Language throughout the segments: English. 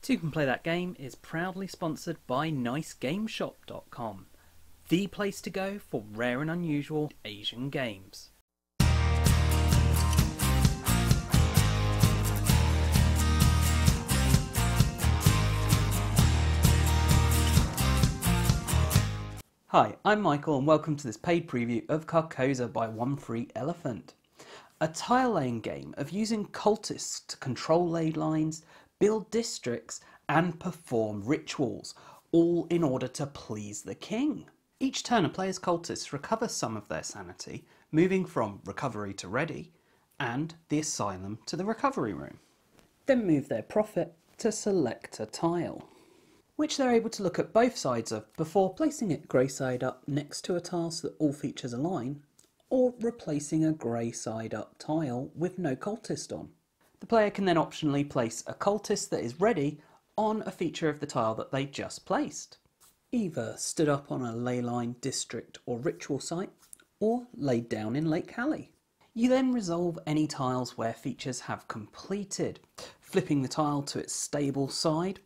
Toucan Play That Game is proudly sponsored by NiceGameShop.com, the place to go for rare and unusual Asian games. Hi, I'm Michael and welcome to this paid preview of Carcosa by One Free Elephant, a tile laying game of using cultists to control ley lines, build districts and perform rituals, all in order to please the king. Each turn a player's cultists recover some of their sanity, moving from recovery to ready and the asylum to the recovery room. Then move their profit to select a tile, which they're able to look at both sides of before placing it grey side up next to a tile so that all features align, or replacing a grey side up tile with no cultist on. The player can then optionally place a cultist that is ready on a feature of the tile that they just placed, either stood up on a ley line, district or ritual site, or laid down in Lake Hallie. You then resolve any tiles where features have completed, flipping the tile to its stable side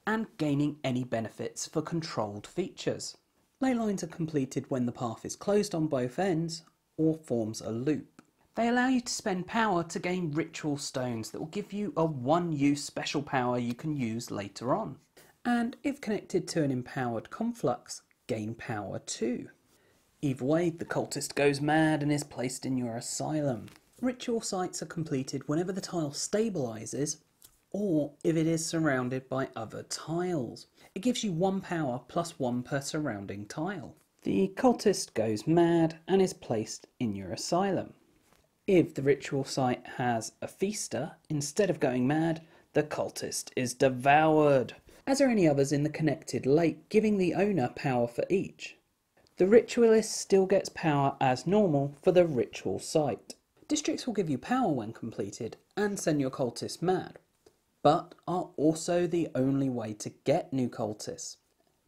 and gaining any benefits for controlled features. Ley lines are completed when the path is closed on both ends or forms a loop. They allow you to spend power to gain ritual stones that will give you a one-use special power you can use later on. And if connected to an empowered conflux, gain power too. Either way, the cultist goes mad and is placed in your asylum. Ritual sites are completed whenever the tile stabilises or if it is surrounded by other tiles. It gives you 1 power plus 1 per surrounding tile. The cultist goes mad and is placed in your asylum. If the ritual site has a feaster, instead of going mad, the cultist is devoured, as are any others in the connected lake, giving the owner power for each. The ritualist still gets power as normal for the ritual site. Districts will give you power when completed and send your cultist mad, but are also the only way to get new cultists.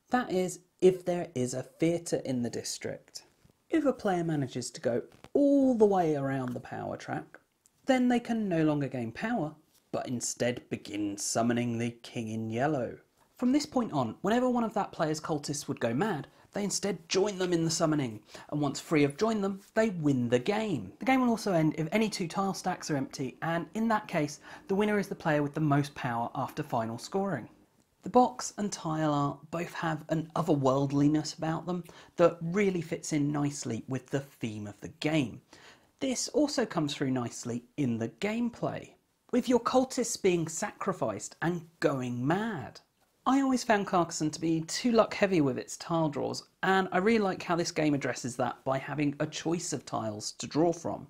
That is, if there is a theatre in the district. If a player manages to go all the way around the power track, then they can no longer gain power, but instead begin summoning the King in Yellow. From this point on, whenever one of that player's cultists would go mad, they instead join them in the summoning, and once free of join them, they win the game. The game will also end if any 2 tile stacks are empty, and in that case, the winner is the player with the most power after final scoring. The box and tile art both have an otherworldliness about them that really fits in nicely with the theme of the game. This also comes through nicely in the gameplay, with your cultists being sacrificed and going mad. I always found Carcosa to be too luck heavy with its tile draws, and I really like how this game addresses that by having a choice of tiles to draw from.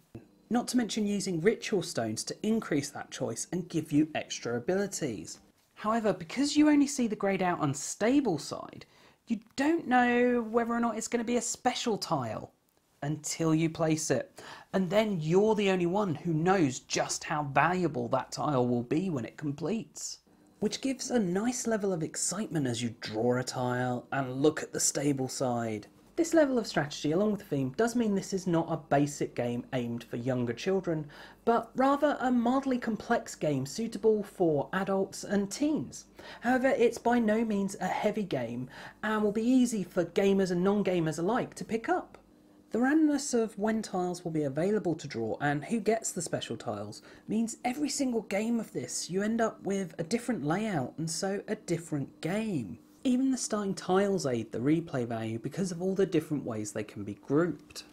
Not to mention using ritual stones to increase that choice and give you extra abilities. However, because you only see the greyed out unstable side, you don't know whether or not it's going to be a special tile until you place it. And then you're the only one who knows just how valuable that tile will be when it completes, which gives a nice level of excitement as you draw a tile and look at the stable side. This level of strategy, along with the theme, does mean this is not a basic game aimed for younger children, but rather a mildly complex game suitable for adults and teens. However, it's by no means a heavy game and will be easy for gamers and non-gamers alike to pick up. The randomness of when tiles will be available to draw and who gets the special tiles means every single game of this you end up with a different layout and so a different game. Even the starting tiles aid the replay value because of all the different ways they can be grouped.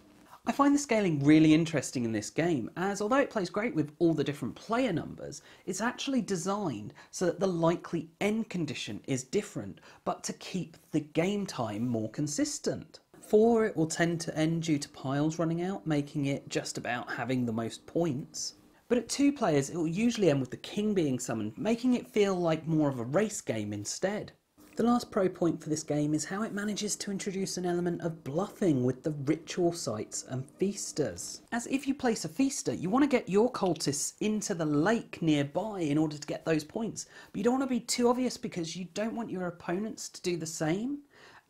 I find the scaling really interesting in this game, as although it plays great with all the different player numbers, it's actually designed so that the likely end condition is different, but to keep the game time more consistent. 4, it will tend to end due to piles running out, making it just about having the most points. But at 2 players, it will usually end with the king being summoned, making it feel like more of a race game instead. The last pro point for this game is how it manages to introduce an element of bluffing with the ritual sites and feasters. As if you place a feaster, you want to get your cultists into the lake nearby in order to get those points, but you don't want to be too obvious because you don't want your opponents to do the same.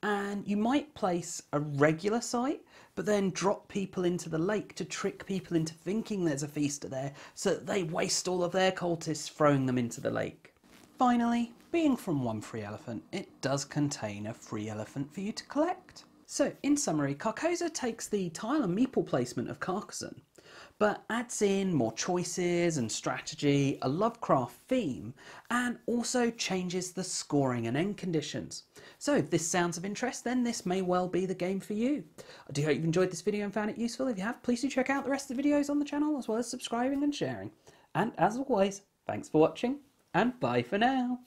And you might place a regular site, but then drop people into the lake to trick people into thinking there's a feaster there so that they waste all of their cultists throwing them into the lake. Finally, being from One Free Elephant, it does contain a free elephant for you to collect. So in summary, Carcosa takes the tile and meeple placement of Carcosa, but adds in more choices and strategy, a Lovecraft theme, and also changes the scoring and end conditions. So if this sounds of interest, then this may well be the game for you. I do hope you've enjoyed this video and found it useful. If you have, please do check out the rest of the videos on the channel, as well as subscribing and sharing. And as always, thanks for watching, and bye for now.